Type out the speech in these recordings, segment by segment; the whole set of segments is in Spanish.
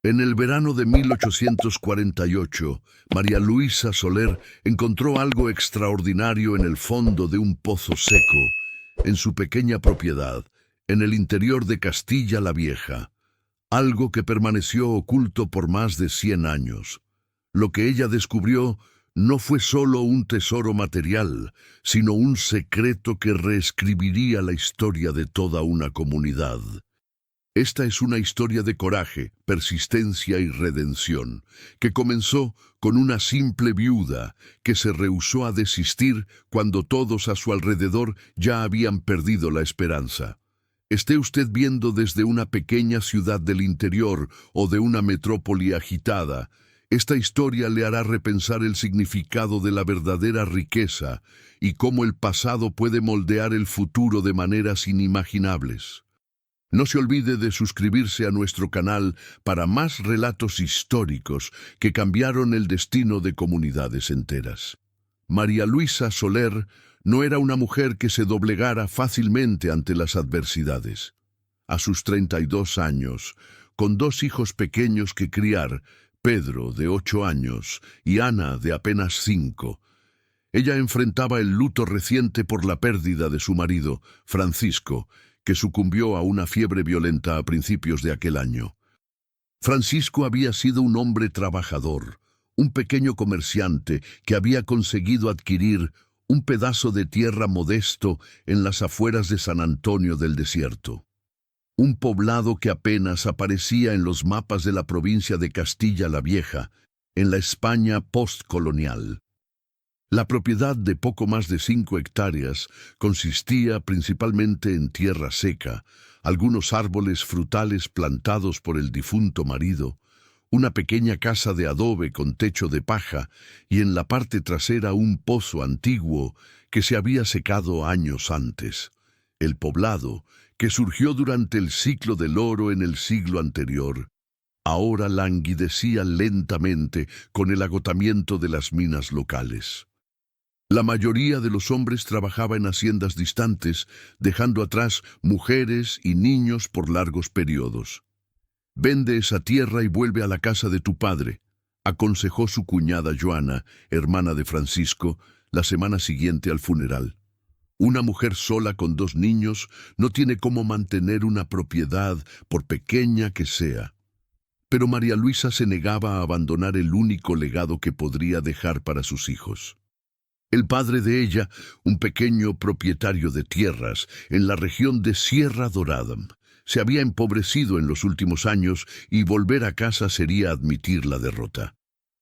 En el verano de 1848, María Luisa Soler encontró algo extraordinario en el fondo de un pozo seco, en su pequeña propiedad, en el interior de Castilla la Vieja, algo que permaneció oculto por más de 100 años. Lo que ella descubrió no fue solo un tesoro material, sino un secreto que reescribiría la historia de toda una comunidad. Esta es una historia de coraje, persistencia y redención, que comenzó con una simple viuda que se rehusó a desistir cuando todos a su alrededor ya habían perdido la esperanza. Esté usted viendo desde una pequeña ciudad del interior o de una metrópoli agitada, esta historia le hará repensar el significado de la verdadera riqueza y cómo el pasado puede moldear el futuro de maneras inimaginables. No se olvide de suscribirse a nuestro canal para más relatos históricos que cambiaron el destino de comunidades enteras. María Luisa Soler no era una mujer que se doblegara fácilmente ante las adversidades. A sus 32 años, con 2 hijos pequeños que criar, Pedro, de 8 años, y Ana, de apenas 5, ella enfrentaba el luto reciente por la pérdida de su marido, Francisco, que sucumbió a una fiebre violenta a principios de aquel año. Francisco había sido un hombre trabajador, un pequeño comerciante que había conseguido adquirir un pedazo de tierra modesto en las afueras de San Antonio del Desierto. Un poblado que apenas aparecía en los mapas de la provincia de Castilla la Vieja, en la España postcolonial. La propiedad de poco más de 5 hectáreas consistía principalmente en tierra seca, algunos árboles frutales plantados por el difunto marido, una pequeña casa de adobe con techo de paja y en la parte trasera un pozo antiguo que se había secado años antes. El poblado, que surgió durante el ciclo del oro en el siglo anterior, ahora languidecía lentamente con el agotamiento de las minas locales. La mayoría de los hombres trabajaba en haciendas distantes, dejando atrás mujeres y niños por largos periodos. «Vende esa tierra y vuelve a la casa de tu padre», aconsejó su cuñada Joana, hermana de Francisco, la semana siguiente al funeral. Una mujer sola con 2 niños no tiene cómo mantener una propiedad, por pequeña que sea. Pero María Luisa se negaba a abandonar el único legado que podría dejar para sus hijos. El padre de ella, un pequeño propietario de tierras en la región de Sierra Dorada, se había empobrecido en los últimos años y volver a casa sería admitir la derrota.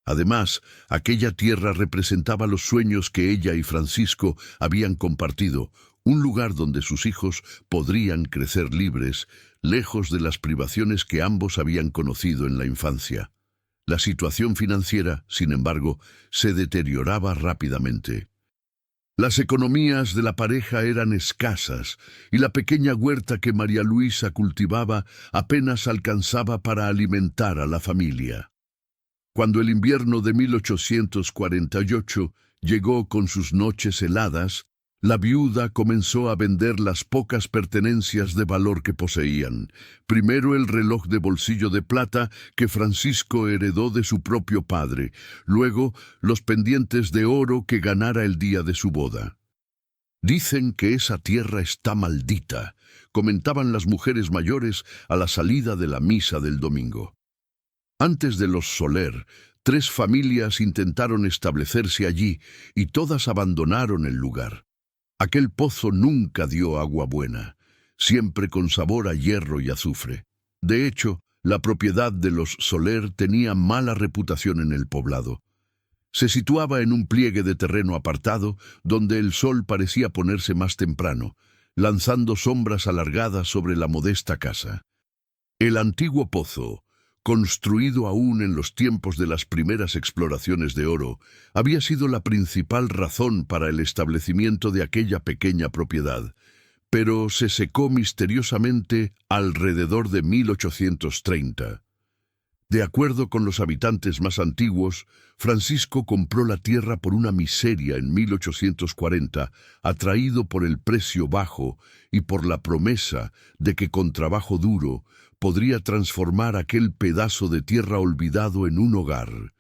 Además, aquella tierra representaba los sueños que ella y Francisco habían compartido, un lugar donde sus hijos podrían crecer libres, lejos de las privaciones que ambos habían conocido en la infancia. La situación financiera, sin embargo, se deterioraba rápidamente. Las economías de la pareja eran escasas y la pequeña huerta que María Luisa cultivaba apenas alcanzaba para alimentar a la familia. Cuando el invierno de 1848 llegó con sus noches heladas, la viuda comenzó a vender las pocas pertenencias de valor que poseían. Primero el reloj de bolsillo de plata que Francisco heredó de su propio padre, luego los pendientes de oro que ganara el día de su boda. «Dicen que esa tierra está maldita», comentaban las mujeres mayores a la salida de la misa del domingo. Antes de los Soler, 3 familias intentaron establecerse allí y todas abandonaron el lugar. Aquel pozo nunca dio agua buena, siempre con sabor a hierro y azufre. De hecho, la propiedad de los Soler tenía mala reputación en el poblado. Se situaba en un pliegue de terreno apartado, donde el sol parecía ponerse más temprano, lanzando sombras alargadas sobre la modesta casa. El antiguo pozo, construido aún en los tiempos de las primeras exploraciones de oro, había sido la principal razón para el establecimiento de aquella pequeña propiedad, pero se secó misteriosamente alrededor de 1830. De acuerdo con los habitantes más antiguos, Francisco compró la tierra por una miseria en 1840, atraído por el precio bajo y por la promesa de que con trabajo duro podría transformar aquel pedazo de tierra olvidado en un hogar.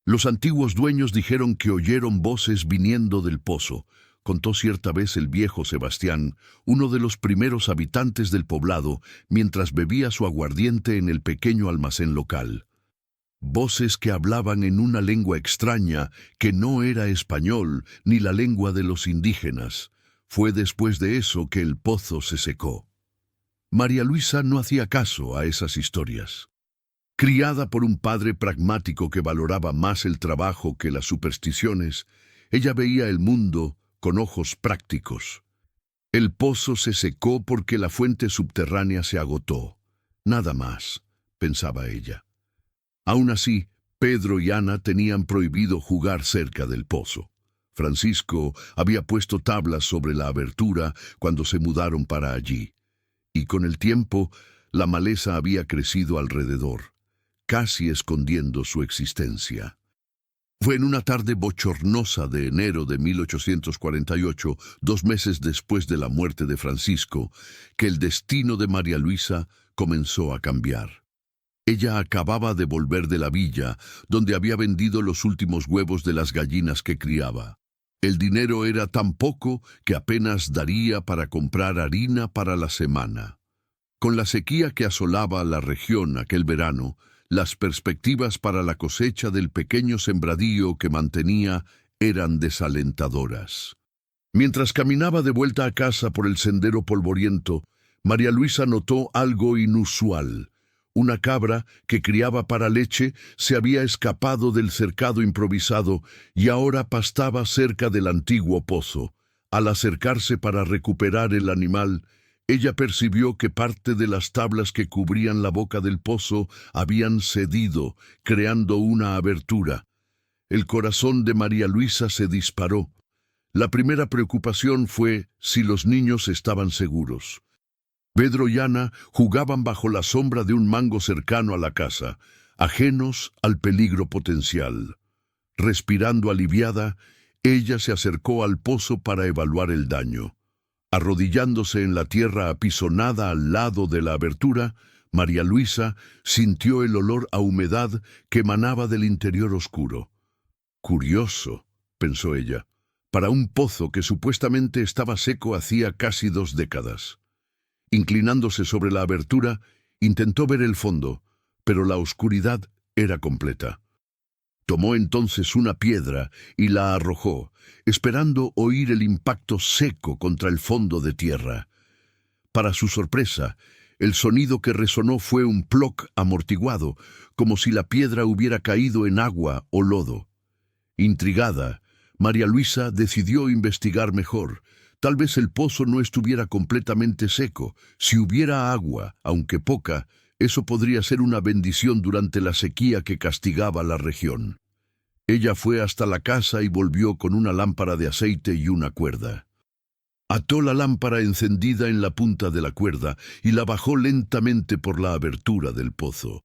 Los antiguos dueños dijeron que oyeron voces viniendo del pozo, contó cierta vez el viejo Sebastián, uno de los primeros habitantes del poblado, mientras bebía su aguardiente en el pequeño almacén local. Voces que hablaban en una lengua extraña que no era español ni la lengua de los indígenas. Fue después de eso que el pozo se secó. María Luisa no hacía caso a esas historias. Criada por un padre pragmático que valoraba más el trabajo que las supersticiones, ella veía el mundo con ojos prácticos. El pozo se secó porque la fuente subterránea se agotó. Nada más, pensaba ella. Aún así, Pedro y Ana tenían prohibido jugar cerca del pozo. Francisco había puesto tablas sobre la abertura cuando se mudaron para allí, y con el tiempo la maleza había crecido alrededor, casi escondiendo su existencia. Fue en una tarde bochornosa de enero de 1848, 2 meses después de la muerte de Francisco, que el destino de María Luisa comenzó a cambiar. Ella acababa de volver de la villa, donde había vendido los últimos huevos de las gallinas que criaba. El dinero era tan poco que apenas daría para comprar harina para la semana. Con la sequía que asolaba la región aquel verano, las perspectivas para la cosecha del pequeño sembradío que mantenía eran desalentadoras. Mientras caminaba de vuelta a casa por el sendero polvoriento, María Luisa notó algo inusual. Una cabra que criaba para leche se había escapado del cercado improvisado y ahora pastaba cerca del antiguo pozo. Al acercarse para recuperar el animal, ella percibió que parte de las tablas que cubrían la boca del pozo habían cedido, creando una abertura. El corazón de María Luisa se disparó. La primera preocupación fue si los niños estaban seguros. Pedro y Ana jugaban bajo la sombra de un mango cercano a la casa, ajenos al peligro potencial. Respirando aliviada, ella se acercó al pozo para evaluar el daño. Arrodillándose en la tierra apisonada al lado de la abertura, María Luisa sintió el olor a humedad que emanaba del interior oscuro. Curioso, pensó ella, para un pozo que supuestamente estaba seco hacía casi 2 décadas. Inclinándose sobre la abertura, intentó ver el fondo, pero la oscuridad era completa. Tomó entonces una piedra y la arrojó, esperando oír el impacto seco contra el fondo de tierra. Para su sorpresa, el sonido que resonó fue un ploc amortiguado, como si la piedra hubiera caído en agua o lodo. Intrigada, María Luisa decidió investigar mejor. Tal vez el pozo no estuviera completamente seco. Si hubiera agua, aunque poca, eso podría ser una bendición durante la sequía que castigaba la región. Ella fue hasta la casa y volvió con una lámpara de aceite y una cuerda. Ató la lámpara encendida en la punta de la cuerda y la bajó lentamente por la abertura del pozo.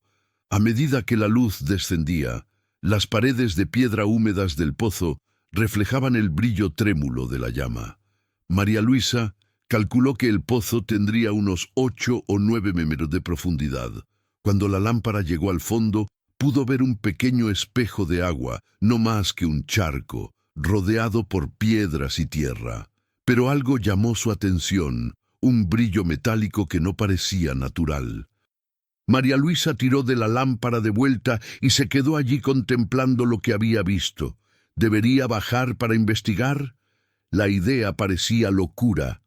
A medida que la luz descendía, las paredes de piedra húmedas del pozo reflejaban el brillo trémulo de la llama. María Luisa calculó que el pozo tendría unos 8 o 9 metros de profundidad. Cuando la lámpara llegó al fondo, pudo ver un pequeño espejo de agua, no más que un charco, rodeado por piedras y tierra. Pero algo llamó su atención, un brillo metálico que no parecía natural. María Luisa tiró de la lámpara de vuelta y se quedó allí contemplando lo que había visto. ¿Debería bajar para investigar? La idea parecía locura.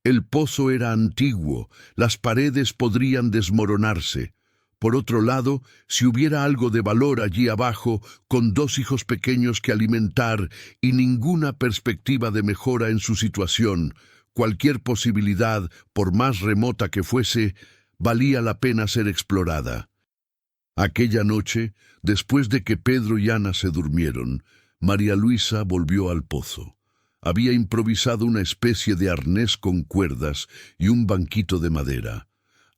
El pozo era antiguo, las paredes podrían desmoronarse. Por otro lado, si hubiera algo de valor allí abajo, con 2 hijos pequeños que alimentar y ninguna perspectiva de mejora en su situación, cualquier posibilidad, por más remota que fuese, valía la pena ser explorada. Aquella noche, después de que Pedro y Ana se durmieron, María Luisa volvió al pozo. Había improvisado una especie de arnés con cuerdas y un banquito de madera.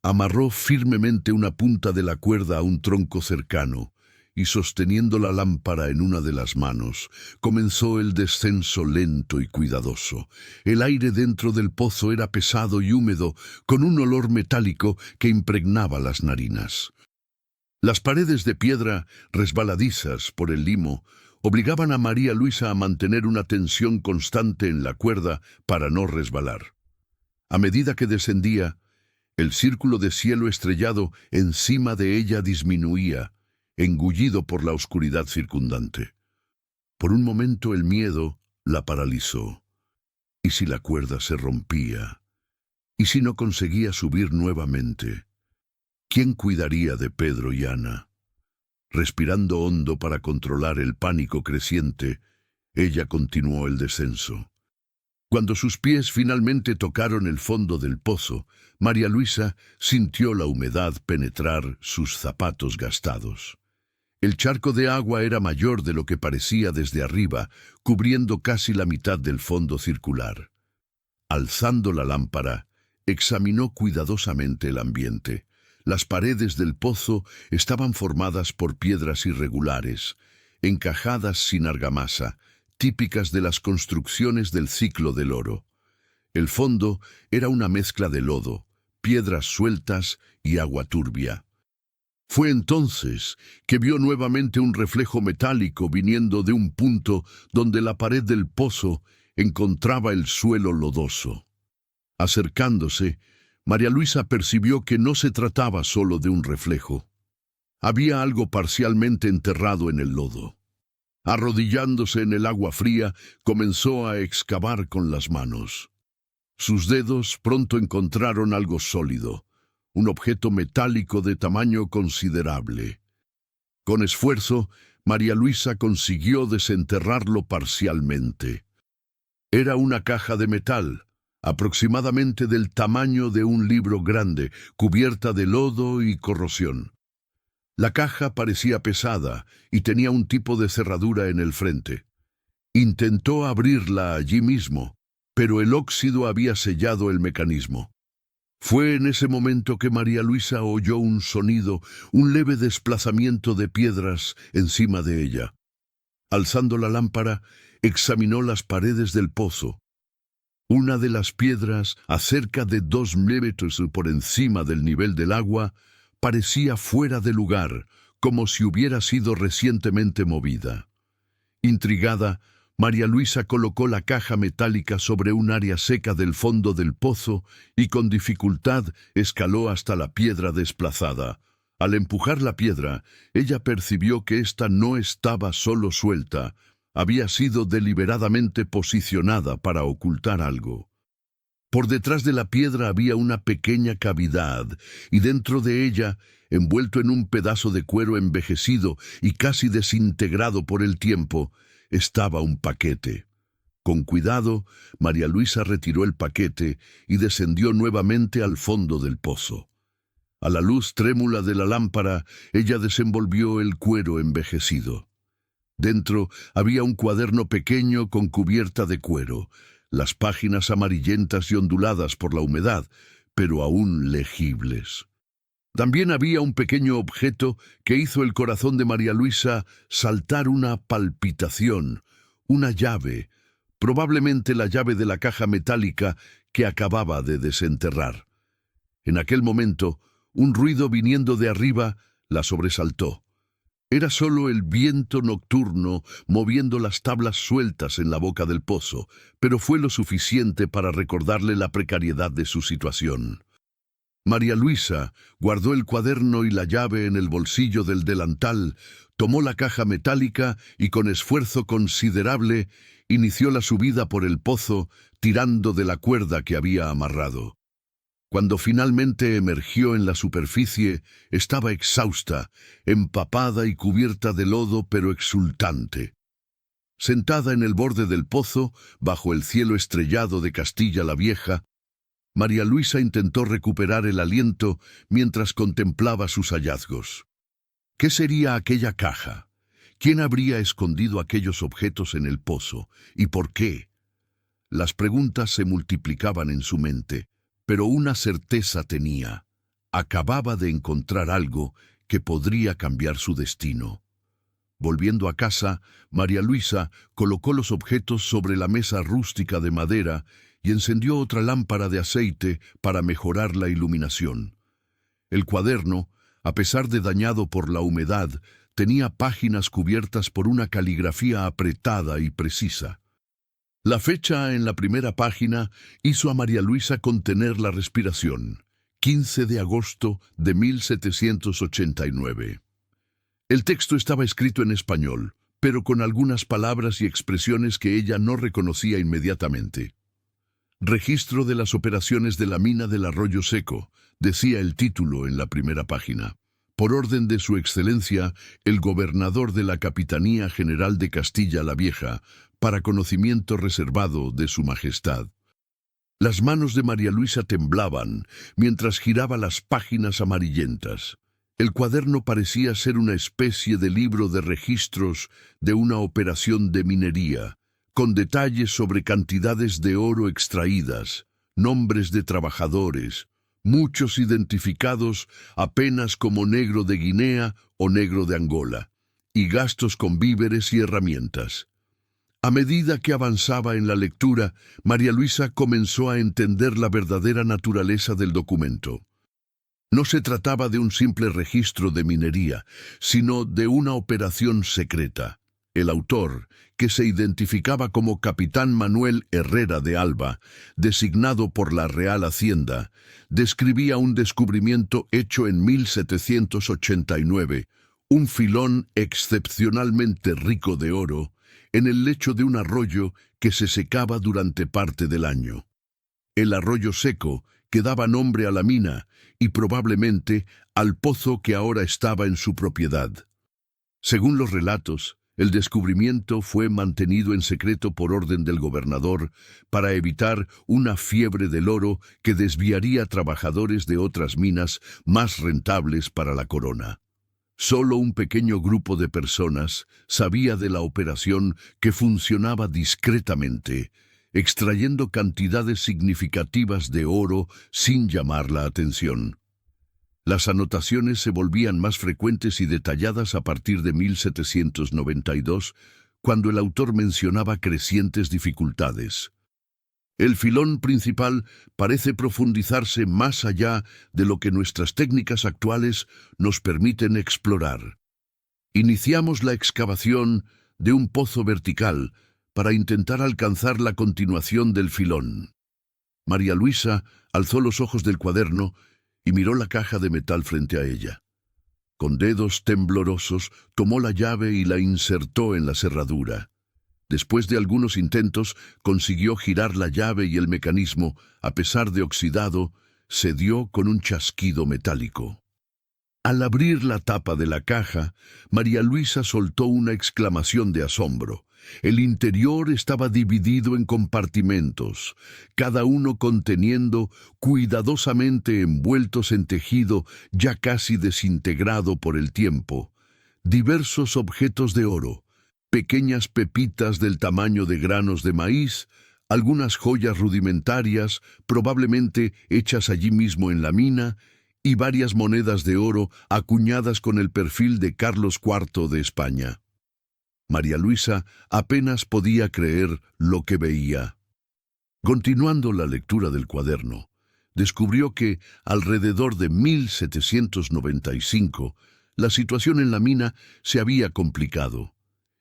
Amarró firmemente una punta de la cuerda a un tronco cercano y sosteniendo la lámpara en una de las manos, comenzó el descenso lento y cuidadoso. El aire dentro del pozo era pesado y húmedo, con un olor metálico que impregnaba las narinas. Las paredes de piedra, resbaladizas por el limo, obligaban a María Luisa a mantener una tensión constante en la cuerda para no resbalar. A medida que descendía, el círculo de cielo estrellado encima de ella disminuía, engullido por la oscuridad circundante. Por un momento el miedo la paralizó. ¿Y si la cuerda se rompía? ¿Y si no conseguía subir nuevamente? ¿Quién cuidaría de Pedro y Ana? Respirando hondo para controlar el pánico creciente, ella continuó el descenso. Cuando sus pies finalmente tocaron el fondo del pozo, María Luisa sintió la humedad penetrar sus zapatos gastados. El charco de agua era mayor de lo que parecía desde arriba, cubriendo casi la mitad del fondo circular. Alzando la lámpara, examinó cuidadosamente el ambiente. Las paredes del pozo estaban formadas por piedras irregulares, encajadas sin argamasa, típicas de las construcciones del ciclo del oro. El fondo era una mezcla de lodo, piedras sueltas y agua turbia. Fue entonces que vio nuevamente un reflejo metálico viniendo de un punto donde la pared del pozo encontraba el suelo lodoso. Acercándose, María Luisa percibió que no se trataba solo de un reflejo. Había algo parcialmente enterrado en el lodo. Arrodillándose en el agua fría, comenzó a excavar con las manos. Sus dedos pronto encontraron algo sólido, un objeto metálico de tamaño considerable. Con esfuerzo, María Luisa consiguió desenterrarlo parcialmente. Era una caja de metal, aproximadamente del tamaño de un libro grande, cubierta de lodo y corrosión. La caja parecía pesada y tenía un tipo de cerradura en el frente. Intentó abrirla allí mismo, pero el óxido había sellado el mecanismo. Fue en ese momento que María Luisa oyó un sonido, un leve desplazamiento de piedras encima de ella. Alzando la lámpara, examinó las paredes del pozo. Una de las piedras, a cerca de 2 metros por encima del nivel del agua, parecía fuera de lugar, como si hubiera sido recientemente movida. Intrigada, María Luisa colocó la caja metálica sobre un área seca del fondo del pozo y con dificultad escaló hasta la piedra desplazada. Al empujar la piedra, ella percibió que ésta no estaba solo suelta, había sido deliberadamente posicionada para ocultar algo. Por detrás de la piedra había una pequeña cavidad, y dentro de ella, envuelto en un pedazo de cuero envejecido y casi desintegrado por el tiempo, estaba un paquete. Con cuidado, María Luisa retiró el paquete y descendió nuevamente al fondo del pozo. A la luz trémula de la lámpara, ella desenvolvió el cuero envejecido. Dentro había un cuaderno pequeño con cubierta de cuero, las páginas amarillentas y onduladas por la humedad, pero aún legibles. También había un pequeño objeto que hizo el corazón de María Luisa saltar una palpitación, una llave, probablemente la llave de la caja metálica que acababa de desenterrar. En aquel momento, un ruido viniendo de arriba la sobresaltó. Era solo el viento nocturno moviendo las tablas sueltas en la boca del pozo, pero fue lo suficiente para recordarle la precariedad de su situación. María Luisa guardó el cuaderno y la llave en el bolsillo del delantal, tomó la caja metálica y con esfuerzo considerable inició la subida por el pozo, tirando de la cuerda que había amarrado. Cuando finalmente emergió en la superficie, estaba exhausta, empapada y cubierta de lodo, pero exultante. Sentada en el borde del pozo, bajo el cielo estrellado de Castilla la Vieja, María Luisa intentó recuperar el aliento mientras contemplaba sus hallazgos. ¿Qué sería aquella caja? ¿Quién habría escondido aquellos objetos en el pozo? ¿Y por qué? Las preguntas se multiplicaban en su mente. Pero una certeza tenía. Acababa de encontrar algo que podría cambiar su destino. Volviendo a casa, María Luisa colocó los objetos sobre la mesa rústica de madera y encendió otra lámpara de aceite para mejorar la iluminación. El cuaderno, a pesar de dañado por la humedad, tenía páginas cubiertas por una caligrafía apretada y precisa. La fecha en la primera página hizo a María Luisa contener la respiración. 15 de agosto de 1789. El texto estaba escrito en español, pero con algunas palabras y expresiones que ella no reconocía inmediatamente. Registro de las operaciones de la mina del Arroyo Seco, decía el título en la primera página. Por orden de su excelencia, el gobernador de la Capitanía General de Castilla la Vieja, para conocimiento reservado de su majestad. Las manos de María Luisa temblaban mientras giraba las páginas amarillentas. El cuaderno parecía ser una especie de libro de registros de una operación de minería, con detalles sobre cantidades de oro extraídas, nombres de trabajadores, muchos identificados apenas como negro de Guinea o negro de Angola, y gastos con víveres y herramientas. A medida que avanzaba en la lectura, María Luisa comenzó a entender la verdadera naturaleza del documento. No se trataba de un simple registro de minería, sino de una operación secreta. El autor, que se identificaba como Capitán Manuel Herrera de Alba, designado por la Real Hacienda, describía un descubrimiento hecho en 1789, un filón excepcionalmente rico de oro, en el lecho de un arroyo que se secaba durante parte del año. El arroyo seco que daba nombre a la mina y probablemente al pozo que ahora estaba en su propiedad. Según los relatos, el descubrimiento fue mantenido en secreto por orden del gobernador para evitar una fiebre del oro que desviaría trabajadores de otras minas más rentables para la corona. Solo un pequeño grupo de personas sabía de la operación que funcionaba discretamente, extrayendo cantidades significativas de oro sin llamar la atención. Las anotaciones se volvían más frecuentes y detalladas a partir de 1792, cuando el autor mencionaba crecientes dificultades. El filón principal parece profundizarse más allá de lo que nuestras técnicas actuales nos permiten explorar. Iniciamos la excavación de un pozo vertical para intentar alcanzar la continuación del filón. María Luisa alzó los ojos del cuaderno y miró la caja de metal frente a ella. Con dedos temblorosos tomó la llave y la insertó en la cerradura. Después de algunos intentos, consiguió girar la llave y el mecanismo, a pesar de oxidado, cedió con un chasquido metálico. Al abrir la tapa de la caja, María Luisa soltó una exclamación de asombro. El interior estaba dividido en compartimentos, cada uno conteniendo, cuidadosamente envueltos en tejido ya casi desintegrado por el tiempo, diversos objetos de oro, pequeñas pepitas del tamaño de granos de maíz, algunas joyas rudimentarias, probablemente hechas allí mismo en la mina, y varias monedas de oro acuñadas con el perfil de Carlos IV de España. María Luisa apenas podía creer lo que veía. Continuando la lectura del cuaderno, descubrió que, alrededor de 1795, la situación en la mina se había complicado.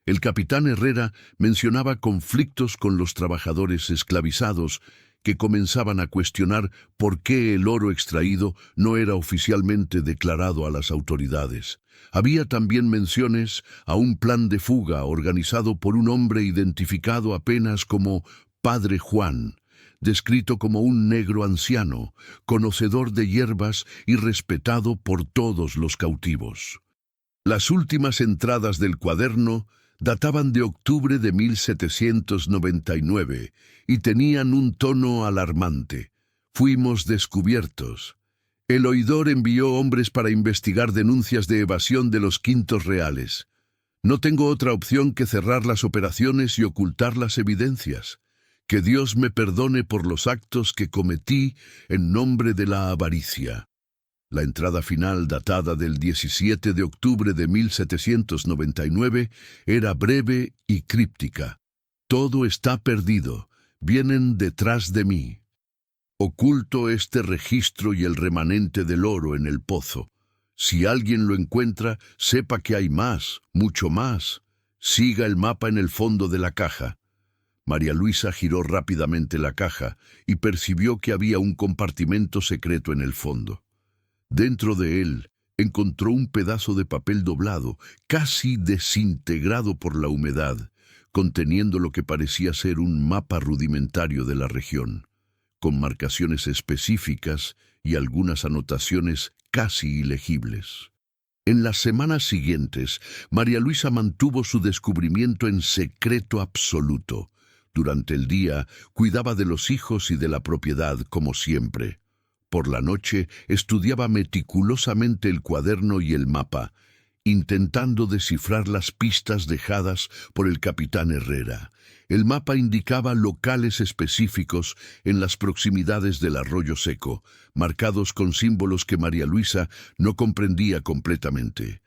El capitán Herrera mencionaba conflictos con los trabajadores esclavizados que comenzaban a cuestionar por qué el oro extraído no era oficialmente declarado a las autoridades. Había también menciones a un plan de fuga organizado por un hombre identificado apenas como Padre Juan, descrito como un negro anciano, conocedor de hierbas y respetado por todos los cautivos. Las últimas entradas del cuaderno databan de octubre de 1799 y tenían un tono alarmante. Fuimos descubiertos. El oidor envió hombres para investigar denuncias de evasión de los quintos reales. No tengo otra opción que cerrar las operaciones y ocultar las evidencias. Que Dios me perdone por los actos que cometí en nombre de la avaricia. La entrada final, datada del 17 de octubre de 1799, era breve y críptica. Todo está perdido. Vienen detrás de mí. Oculto este registro y el remanente del oro en el pozo. Si alguien lo encuentra, sepa que hay más, mucho más. Siga el mapa en el fondo de la caja. María Luisa giró rápidamente la caja y percibió que había un compartimento secreto en el fondo. Dentro de él encontró un pedazo de papel doblado, casi desintegrado por la humedad, conteniendo lo que parecía ser un mapa rudimentario de la región, con marcaciones específicas y algunas anotaciones casi ilegibles. En las semanas siguientes, María Luisa mantuvo su descubrimiento en secreto absoluto. Durante el día, cuidaba de los hijos y de la propiedad como siempre. Por la noche, estudiaba meticulosamente el cuaderno y el mapa, intentando descifrar las pistas dejadas por el capitán Herrera. El mapa indicaba locales específicos en las proximidades del arroyo seco, marcados con símbolos que María Luisa no comprendía completamente.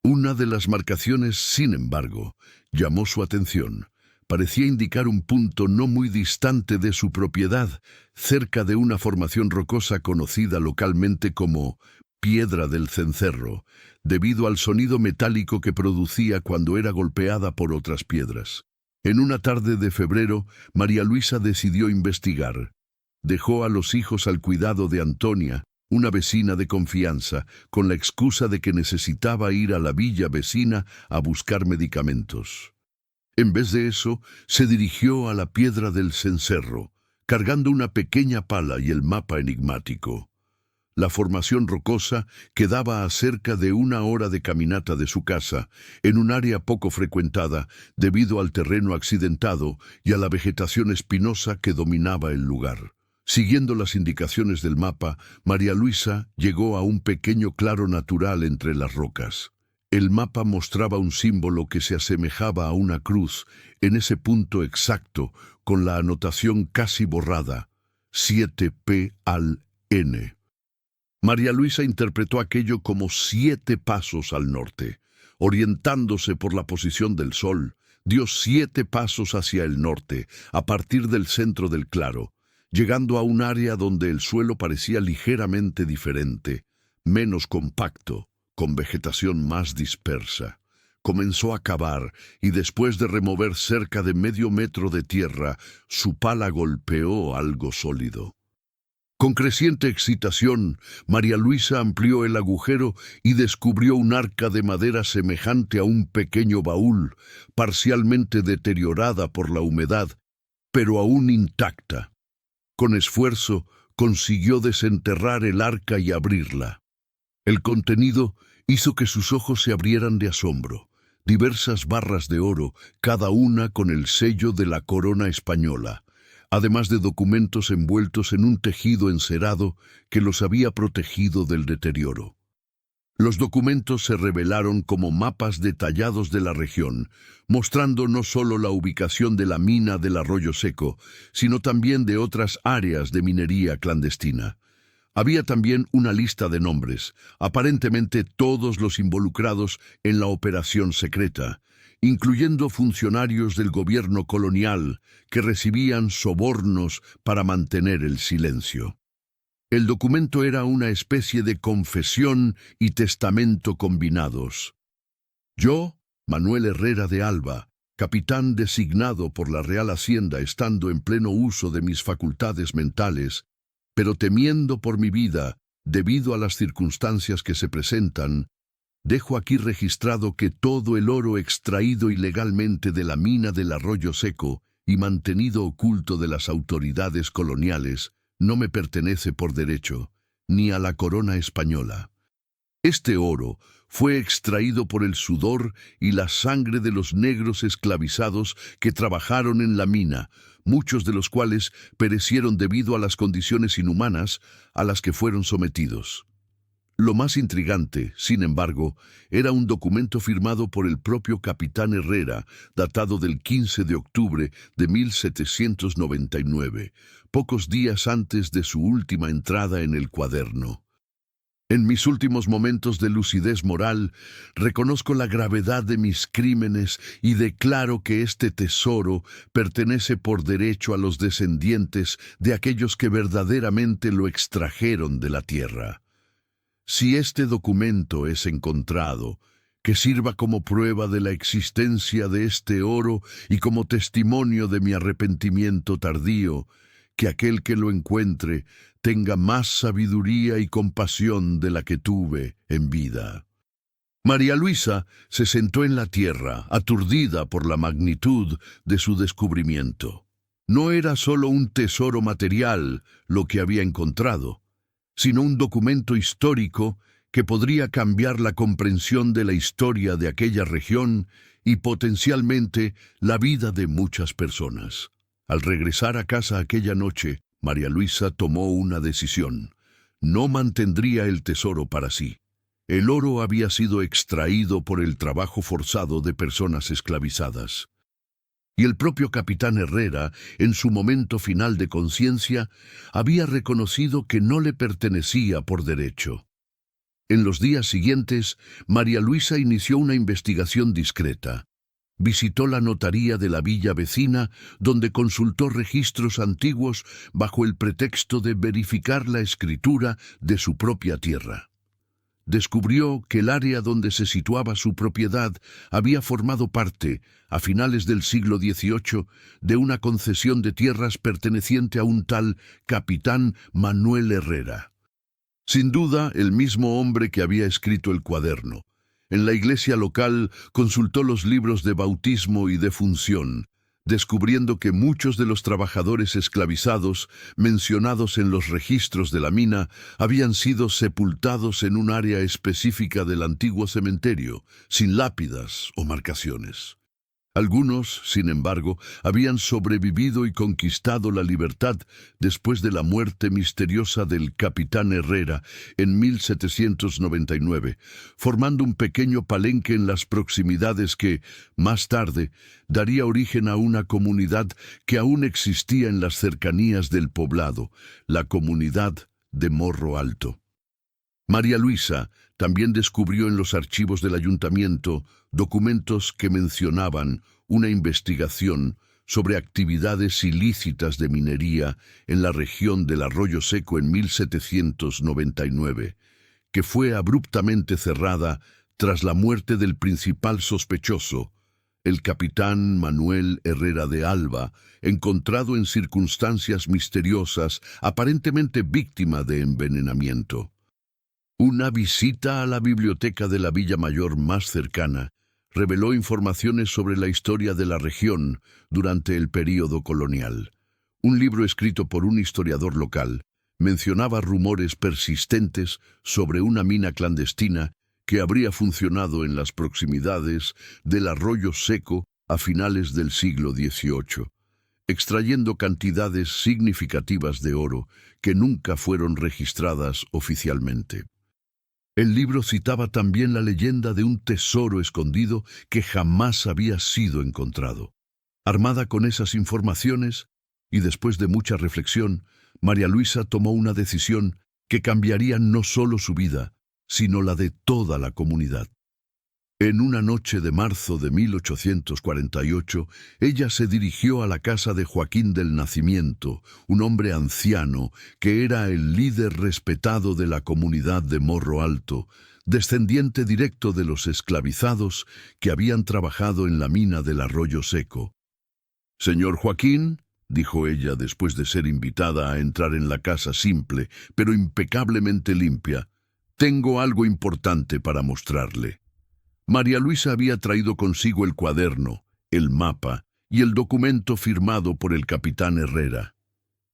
Una de las marcaciones, sin embargo, llamó su atención. Parecía indicar un punto no muy distante de su propiedad, cerca de una formación rocosa conocida localmente como Piedra del Cencerro, debido al sonido metálico que producía cuando era golpeada por otras piedras. En una tarde de febrero, María Luisa decidió investigar. Dejó a los hijos al cuidado de Antonia, una vecina de confianza, con la excusa de que necesitaba ir a la villa vecina a buscar medicamentos. En vez de eso, se dirigió a la Piedra del Cencerro, cargando una pequeña pala y el mapa enigmático. La formación rocosa quedaba a cerca de 1 hora de caminata de su casa, en un área poco frecuentada debido al terreno accidentado y a la vegetación espinosa que dominaba el lugar. Siguiendo las indicaciones del mapa, María Luisa llegó a un pequeño claro natural entre las rocas. El mapa mostraba un símbolo que se asemejaba a una cruz en ese punto exacto, con la anotación casi borrada, 7P al N. María Luisa interpretó aquello como 7 pasos al norte. Orientándose por la posición del sol, dio 7 pasos hacia el norte, a partir del centro del claro, llegando a un área donde el suelo parecía ligeramente diferente, menos compacto, con vegetación más dispersa. Comenzó a cavar y después de remover cerca de medio metro de tierra, su pala golpeó algo sólido. Con creciente excitación, María Luisa amplió el agujero y descubrió un arca de madera semejante a un pequeño baúl, parcialmente deteriorada por la humedad, pero aún intacta. Con esfuerzo, consiguió desenterrar el arca y abrirla. El contenido hizo que sus ojos se abrieran de asombro. Diversas barras de oro, cada una con el sello de la corona española, además de documentos envueltos en un tejido encerado que los había protegido del deterioro. Los documentos se revelaron como mapas detallados de la región, mostrando no solo la ubicación de la mina del Arroyo Seco, sino también de otras áreas de minería clandestina. Había también una lista de nombres, aparentemente todos los involucrados en la operación secreta, incluyendo funcionarios del gobierno colonial que recibían sobornos para mantener el silencio. El documento era una especie de confesión y testamento combinados. Yo, Manuel Herrera de Alba, capitán designado por la Real Hacienda estando en pleno uso de mis facultades mentales, pero temiendo por mi vida debido a las circunstancias que se presentan, dejo aquí registrado que todo el oro extraído ilegalmente de la mina del Arroyo Seco y mantenido oculto de las autoridades coloniales no me pertenece por derecho, ni a la corona española. Este oro fue extraído por el sudor y la sangre de los negros esclavizados que trabajaron en la mina, muchos de los cuales perecieron debido a las condiciones inhumanas a las que fueron sometidos. Lo más intrigante, sin embargo, era un documento firmado por el propio capitán Herrera, datado del 15 de octubre de 1799, pocos días antes de su última entrada en el cuaderno. En mis últimos momentos de lucidez moral, reconozco la gravedad de mis crímenes y declaro que este tesoro pertenece por derecho a los descendientes de aquellos que verdaderamente lo extrajeron de la tierra. Si este documento es encontrado, que sirva como prueba de la existencia de este oro y como testimonio de mi arrepentimiento tardío, que aquel que lo encuentre tenga más sabiduría y compasión de la que tuve en vida. María Luisa se sentó en la tierra, aturdida por la magnitud de su descubrimiento. No era solo un tesoro material lo que había encontrado, sino un documento histórico que podría cambiar la comprensión de la historia de aquella región y potencialmente la vida de muchas personas. Al regresar a casa aquella noche, María Luisa tomó una decisión. No mantendría el tesoro para sí. El oro había sido extraído por el trabajo forzado de personas esclavizadas. Y el propio capitán Herrera, en su momento final de conciencia, había reconocido que no le pertenecía por derecho. En los días siguientes, María Luisa inició una investigación discreta. Visitó la notaría de la villa vecina, donde consultó registros antiguos bajo el pretexto de verificar la escritura de su propia tierra. Descubrió que el área donde se situaba su propiedad había formado parte, a finales del siglo XVIII, de una concesión de tierras perteneciente a un tal capitán Manuel Herrera. Sin duda, el mismo hombre que había escrito el cuaderno. En la iglesia local consultó los libros de bautismo y de función, descubriendo que muchos de los trabajadores esclavizados mencionados en los registros de la mina habían sido sepultados en un área específica del antiguo cementerio, sin lápidas o marcaciones. Algunos, sin embargo, habían sobrevivido y conquistado la libertad después de la muerte misteriosa del capitán Herrera en 1799, formando un pequeño palenque en las proximidades que, más tarde, daría origen a una comunidad que aún existía en las cercanías del poblado, la comunidad de Morro Alto. María Luisa también descubrió en los archivos del ayuntamiento documentos que mencionaban una investigación sobre actividades ilícitas de minería en la región del Arroyo Seco en 1799, que fue abruptamente cerrada tras la muerte del principal sospechoso, el capitán Manuel Herrera de Alba, encontrado en circunstancias misteriosas, aparentemente víctima de envenenamiento. Una visita a la biblioteca de la Villa Mayor más cercana reveló informaciones sobre la historia de la región durante el período colonial. Un libro escrito por un historiador local mencionaba rumores persistentes sobre una mina clandestina que habría funcionado en las proximidades del Arroyo Seco a finales del siglo XVIII, extrayendo cantidades significativas de oro que nunca fueron registradas oficialmente. El libro citaba también la leyenda de un tesoro escondido que jamás había sido encontrado. Armada con esas informaciones, y después de mucha reflexión, María Luisa tomó una decisión que cambiaría no solo su vida, sino la de toda la comunidad. En una noche de marzo de 1848, ella se dirigió a la casa de Joaquín del Nacimiento, un hombre anciano que era el líder respetado de la comunidad de Morro Alto, descendiente directo de los esclavizados que habían trabajado en la mina del Arroyo Seco. «Señor Joaquín», dijo ella después de ser invitada a entrar en la casa simple, pero impecablemente limpia, «tengo algo importante para mostrarle». María Luisa había traído consigo el cuaderno, el mapa y el documento firmado por el capitán Herrera.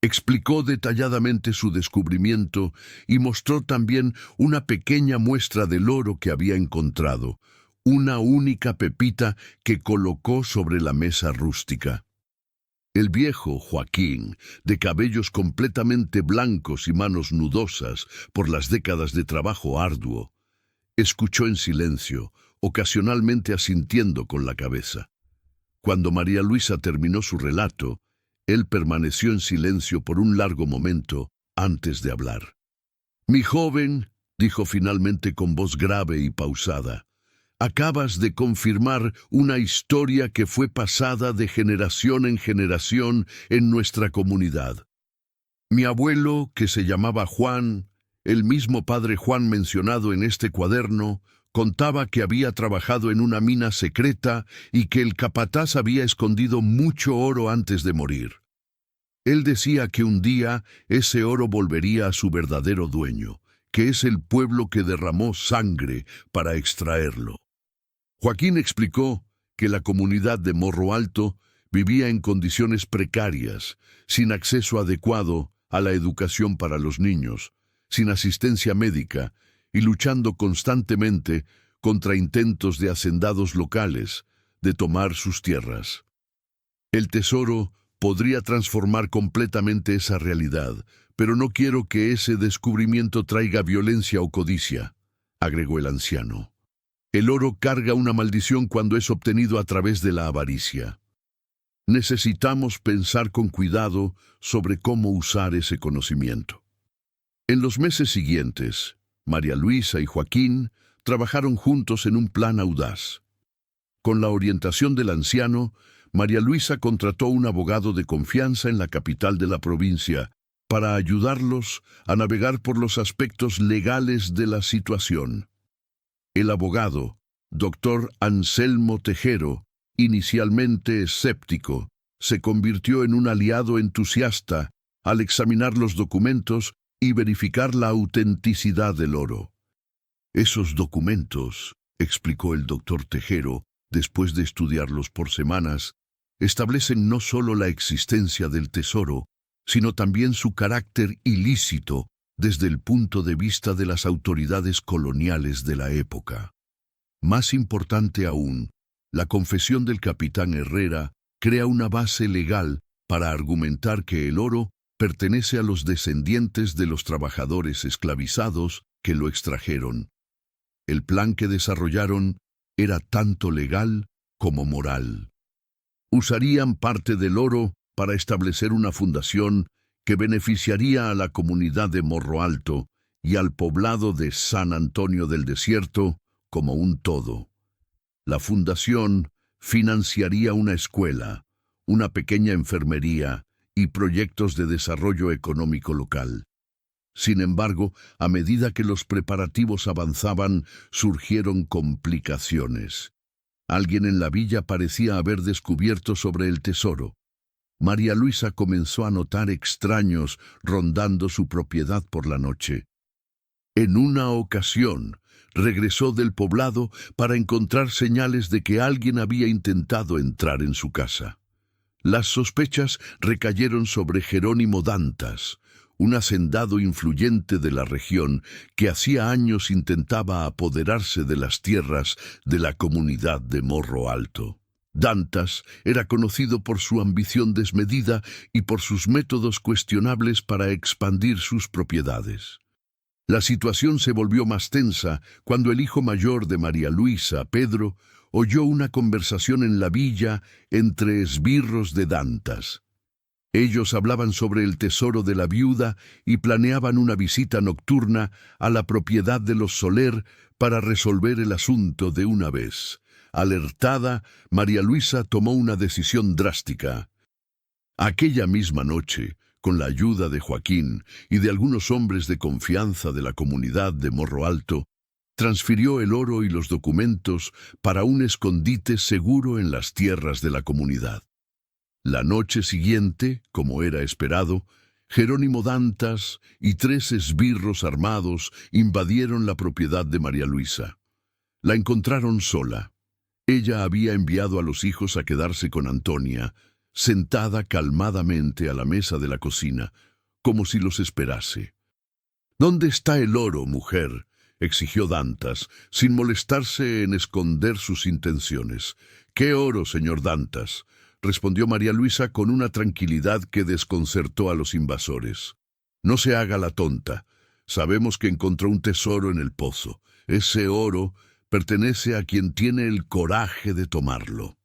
Explicó detalladamente su descubrimiento y mostró también una pequeña muestra del oro que había encontrado, una única pepita que colocó sobre la mesa rústica. El viejo Joaquín, de cabellos completamente blancos y manos nudosas por las décadas de trabajo arduo, escuchó en silencio, ocasionalmente asintiendo con la cabeza. Cuando María Luisa terminó su relato, él permaneció en silencio por un largo momento antes de hablar. «Mi joven», dijo finalmente con voz grave y pausada. Acabas de confirmar una historia que fue pasada de generación en generación en nuestra comunidad. Mi abuelo, que se llamaba Juan, el mismo padre Juan mencionado en este cuaderno, contaba que había trabajado en una mina secreta y que el capataz había escondido mucho oro antes de morir. Él decía que un día ese oro volvería a su verdadero dueño, que es el pueblo que derramó sangre para extraerlo. Joaquín explicó que la comunidad de Morro Alto vivía en condiciones precarias, sin acceso adecuado a la educación para los niños, sin asistencia médica y luchando constantemente contra intentos de hacendados locales de tomar sus tierras. El tesoro podría transformar completamente esa realidad, pero no quiero que ese descubrimiento traiga violencia o codicia, agregó el anciano. El oro carga una maldición cuando es obtenido a través de la avaricia. Necesitamos pensar con cuidado sobre cómo usar ese conocimiento. En los meses siguientes, María Luisa y Joaquín trabajaron juntos en un plan audaz. Con la orientación del anciano, María Luisa contrató un abogado de confianza en la capital de la provincia para ayudarlos a navegar por los aspectos legales de la situación. El abogado, doctor Anselmo Tejero, inicialmente escéptico, se convirtió en un aliado entusiasta al examinar los documentos y verificar la autenticidad del oro. Esos documentos, explicó el doctor Tejero, después de estudiarlos por semanas, establecen no solo la existencia del tesoro, sino también su carácter ilícito desde el punto de vista de las autoridades coloniales de la época. Más importante aún, la confesión del capitán Herrera crea una base legal para argumentar que el oro pertenece a los descendientes de los trabajadores esclavizados que lo extrajeron. El plan que desarrollaron era tanto legal como moral. Usarían parte del oro para establecer una fundación que beneficiaría a la comunidad de Morro Alto y al poblado de San Antonio del Desierto como un todo. La fundación financiaría una escuela, una pequeña enfermería y proyectos de desarrollo económico local. Sin embargo, a medida que los preparativos avanzaban, surgieron complicaciones. Alguien en la villa parecía haber descubierto sobre el tesoro. María Luisa comenzó a notar extraños rondando su propiedad por la noche. En una ocasión, regresó del poblado para encontrar señales de que alguien había intentado entrar en su casa. Las sospechas recayeron sobre Jerónimo Dantas, un hacendado influyente de la región que hacía años intentaba apoderarse de las tierras de la comunidad de Morro Alto. Dantas era conocido por su ambición desmedida y por sus métodos cuestionables para expandir sus propiedades. La situación se volvió más tensa cuando el hijo mayor de María Luisa, Pedro, oyó una conversación en la villa entre esbirros de Dantas. Ellos hablaban sobre el tesoro de la viuda y planeaban una visita nocturna a la propiedad de los Soler para resolver el asunto de una vez. Alertada, María Luisa tomó una decisión drástica. Aquella misma noche, con la ayuda de Joaquín y de algunos hombres de confianza de la comunidad de Morro Alto, transfirió el oro y los documentos para un escondite seguro en las tierras de la comunidad. La noche siguiente, como era esperado, Jerónimo Dantas y 3 esbirros armados invadieron la propiedad de María Luisa. La encontraron sola. Ella había enviado a los hijos a quedarse con Antonia, sentada calmadamente a la mesa de la cocina, como si los esperase. «¿Dónde está el oro, mujer?», exigió Dantas, sin molestarse en esconder sus intenciones. «¿Qué oro, señor Dantas?», respondió María Luisa con una tranquilidad que desconcertó a los invasores. «No se haga la tonta. Sabemos que encontró un tesoro en el pozo. Ese oro pertenece a quien tiene el coraje de tomarlo».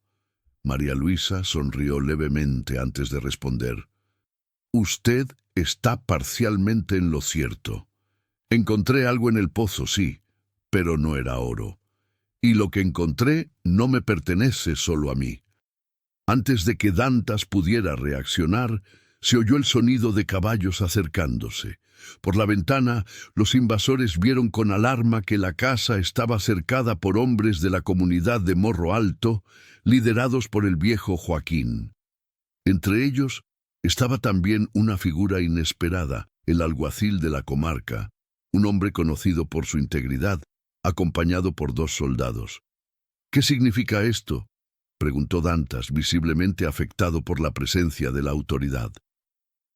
María Luisa sonrió levemente antes de responder. «Usted está parcialmente en lo cierto. Encontré algo en el pozo, sí, pero no era oro. Y lo que encontré no me pertenece solo a mí. Antes de que Dantas pudiera reaccionar, se oyó el sonido de caballos acercándose. Por la ventana, los invasores vieron con alarma que la casa estaba cercada por hombres de la comunidad de Morro Alto, liderados por el viejo Joaquín. Entre ellos estaba también una figura inesperada, el alguacil de la comarca, un hombre conocido por su integridad, acompañado por 2 soldados. «¿Qué significa esto?», preguntó Dantas, visiblemente afectado por la presencia de la autoridad.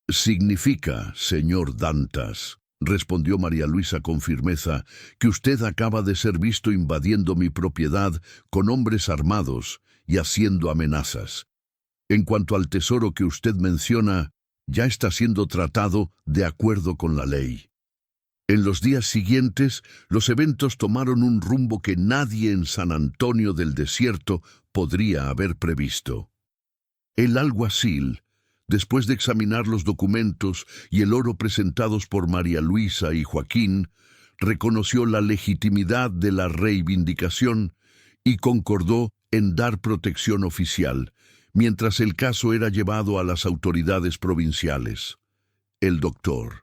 «Significa, señor Dantas», respondió María Luisa con firmeza, «que usted acaba de ser visto invadiendo mi propiedad con hombres armados y haciendo amenazas. En cuanto al tesoro que usted menciona, ya está siendo tratado de acuerdo con la ley». En los días siguientes, los eventos tomaron un rumbo que nadie en San Antonio del Desierto podría haber previsto. El alguacil, después de examinar los documentos y el oro presentados por María Luisa y Joaquín, reconoció la legitimidad de la reivindicación y concordó en dar protección oficial, mientras el caso era llevado a las autoridades provinciales. El doctor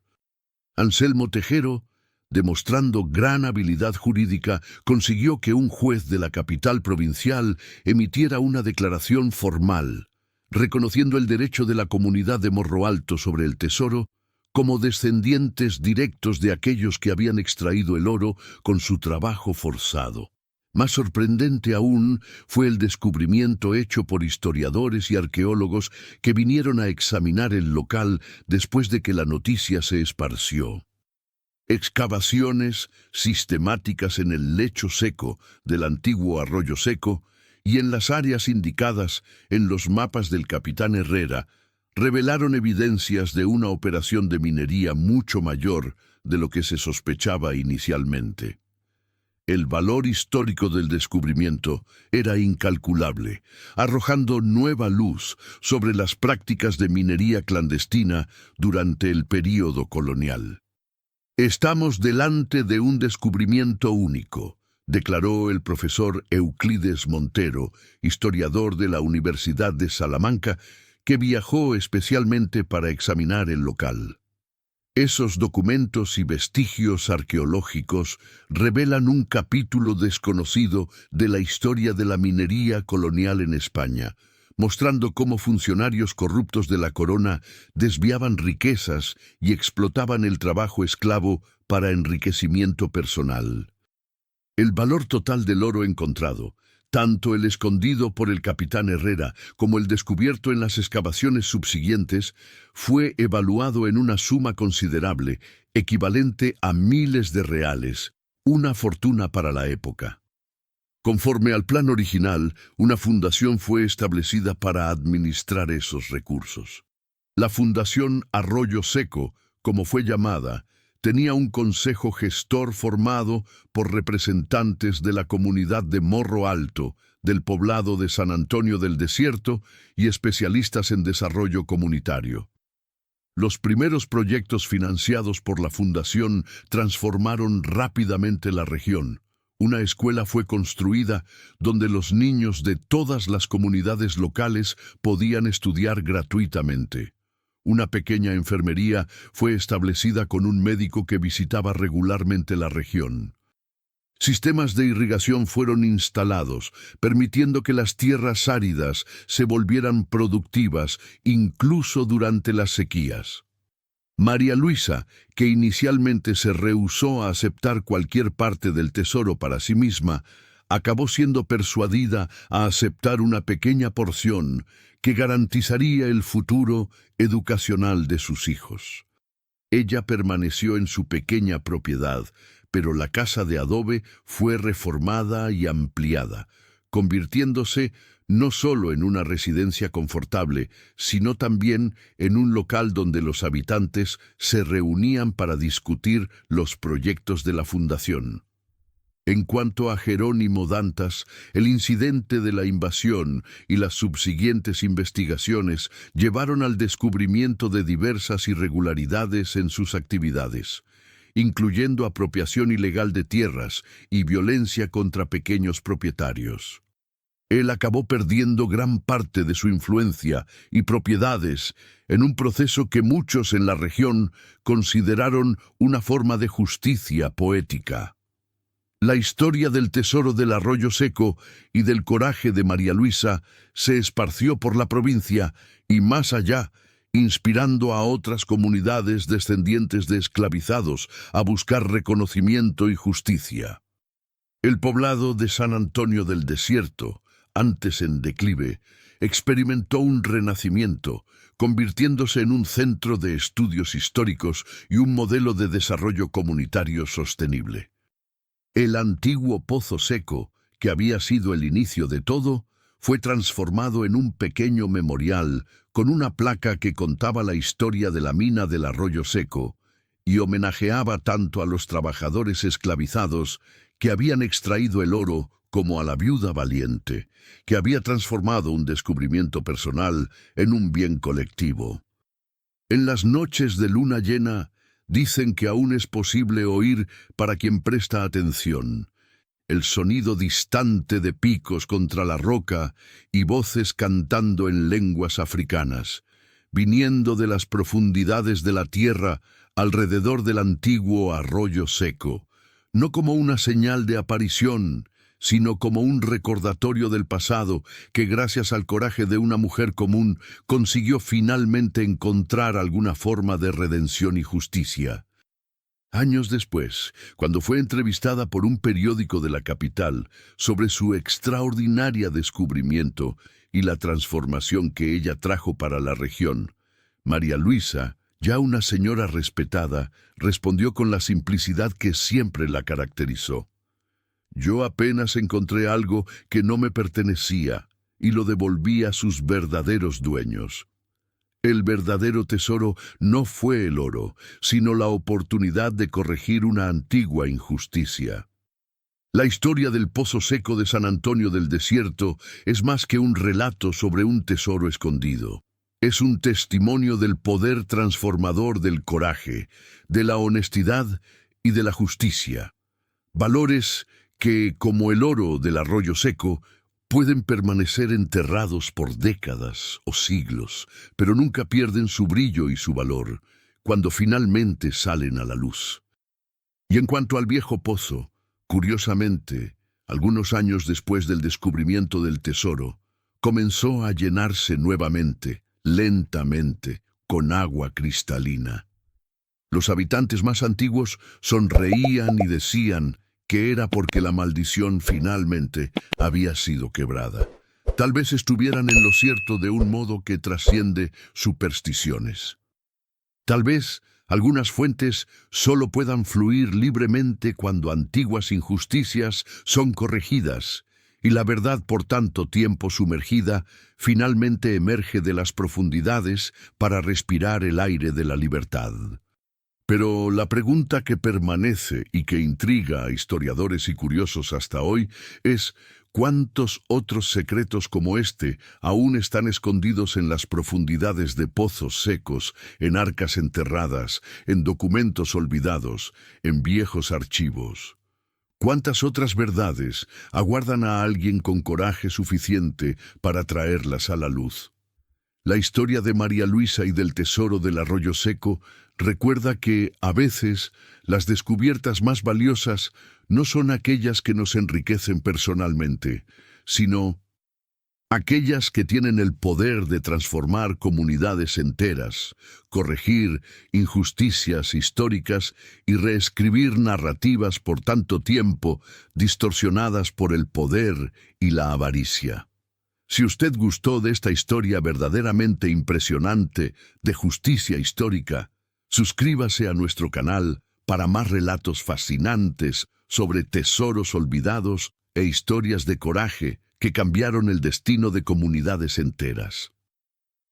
Anselmo Tejero, demostrando gran habilidad jurídica, consiguió que un juez de la capital provincial emitiera una declaración formal, reconociendo el derecho de la comunidad de Morro Alto sobre el tesoro como descendientes directos de aquellos que habían extraído el oro con su trabajo forzado. Más sorprendente aún fue el descubrimiento hecho por historiadores y arqueólogos que vinieron a examinar el local después de que la noticia se esparció. Excavaciones sistemáticas en el lecho seco del antiguo arroyo seco y en las áreas indicadas en los mapas del capitán Herrera revelaron evidencias de una operación de minería mucho mayor de lo que se sospechaba inicialmente. El valor histórico del descubrimiento era incalculable, arrojando nueva luz sobre las prácticas de minería clandestina durante el período colonial. «Estamos delante de un descubrimiento único», declaró el profesor Euclides Montero, historiador de la Universidad de Salamanca, que viajó especialmente para examinar el local. Esos documentos y vestigios arqueológicos revelan un capítulo desconocido de la historia de la minería colonial en España, mostrando cómo funcionarios corruptos de la corona desviaban riquezas y explotaban el trabajo esclavo para enriquecimiento personal. El valor total del oro encontrado, tanto el escondido por el capitán Herrera como el descubierto en las excavaciones subsiguientes, fue evaluado en una suma considerable, equivalente a miles de reales, una fortuna para la época. Conforme al plan original, una fundación fue establecida para administrar esos recursos. La Fundación Arroyo Seco, como fue llamada, tenía un consejo gestor formado por representantes de la comunidad de Morro Alto, del poblado de San Antonio del Desierto y especialistas en desarrollo comunitario. Los primeros proyectos financiados por la fundación transformaron rápidamente la región. Una escuela fue construida donde los niños de todas las comunidades locales podían estudiar gratuitamente. Una pequeña enfermería fue establecida con un médico que visitaba regularmente la región. Sistemas de irrigación fueron instalados, permitiendo que las tierras áridas se volvieran productivas incluso durante las sequías. María Luisa, que inicialmente se rehusó a aceptar cualquier parte del tesoro para sí misma, acabó siendo persuadida a aceptar una pequeña porción que garantizaría el futuro educacional de sus hijos. Ella permaneció en su pequeña propiedad, pero la casa de adobe fue reformada y ampliada, convirtiéndose no solo en una residencia confortable, sino también en un local donde los habitantes se reunían para discutir los proyectos de la fundación. En cuanto a Jerónimo Dantas, el incidente de la invasión y las subsiguientes investigaciones llevaron al descubrimiento de diversas irregularidades en sus actividades. incluyendo apropiación ilegal de tierras y violencia contra pequeños propietarios. Él acabó perdiendo gran parte de su influencia y propiedades en un proceso que muchos en la región consideraron una forma de justicia poética. La historia del tesoro del Arroyo Seco y del coraje de María Luisa se esparció por la provincia y más allá, inspirando a otras comunidades descendientes de esclavizados a buscar reconocimiento y justicia. El poblado de San Antonio del Desierto, antes en declive, experimentó un renacimiento, convirtiéndose en un centro de estudios históricos y un modelo de desarrollo comunitario sostenible. El antiguo Pozo Seco, que había sido el inicio de todo, fue transformado en un pequeño memorial con una placa que contaba la historia de la mina del Arroyo Seco y homenajeaba tanto a los trabajadores esclavizados que habían extraído el oro como a la viuda valiente, que había transformado un descubrimiento personal en un bien colectivo. En las noches de luna llena, dicen que aún es posible oír, para quien presta atención, el sonido distante de picos contra la roca y voces cantando en lenguas africanas, viniendo de las profundidades de la tierra alrededor del antiguo Arroyo Seco, no como una señal de aparición, sino como un recordatorio del pasado que, gracias al coraje de una mujer común, consiguió finalmente encontrar alguna forma de redención y justicia. Años después, cuando fue entrevistada por un periódico de la capital sobre su extraordinario descubrimiento y la transformación que ella trajo para la región, María Luisa, ya una señora respetada, respondió con la simplicidad que siempre la caracterizó. Yo apenas encontré algo que no me pertenecía y lo devolví a sus verdaderos dueños. El verdadero tesoro no fue el oro, sino la oportunidad de corregir una antigua injusticia. La historia del Pozo Seco de San Antonio del Desierto es más que un relato sobre un tesoro escondido. Es un testimonio del poder transformador del coraje, de la honestidad y de la justicia. Valores que, como el oro del Arroyo Seco, pueden permanecer enterrados por décadas o siglos, pero nunca pierden su brillo y su valor cuando finalmente salen a la luz. Y en cuanto al viejo pozo, curiosamente, algunos años después del descubrimiento del tesoro, comenzó a llenarse nuevamente, lentamente, con agua cristalina. Los habitantes más antiguos sonreían y decían que era porque la maldición finalmente había sido quebrada. Tal vez estuvieran en lo cierto de un modo que trasciende supersticiones. Tal vez algunas fuentes solo puedan fluir libremente cuando antiguas injusticias son corregidas, y la verdad por tanto tiempo sumergida finalmente emerge de las profundidades para respirar el aire de la libertad. Pero la pregunta que permanece y que intriga a historiadores y curiosos hasta hoy es ¿cuántos otros secretos como este aún están escondidos en las profundidades de pozos secos, en arcas enterradas, en documentos olvidados, en viejos archivos? ¿Cuántas otras verdades aguardan a alguien con coraje suficiente para traerlas a la luz? La historia de María Luisa y del tesoro del Arroyo Seco recuerda que, a veces, las descubiertas más valiosas no son aquellas que nos enriquecen personalmente, sino aquellas que tienen el poder de transformar comunidades enteras, corregir injusticias históricas y reescribir narrativas por tanto tiempo distorsionadas por el poder y la avaricia. Si usted gustó de esta historia verdaderamente impresionante de justicia histórica, suscríbase a nuestro canal para más relatos fascinantes sobre tesoros olvidados e historias de coraje que cambiaron el destino de comunidades enteras.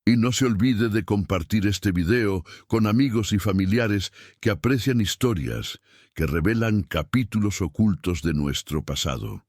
Y no se olvide de compartir este video con amigos y familiares que aprecian historias que revelan capítulos ocultos de nuestro pasado.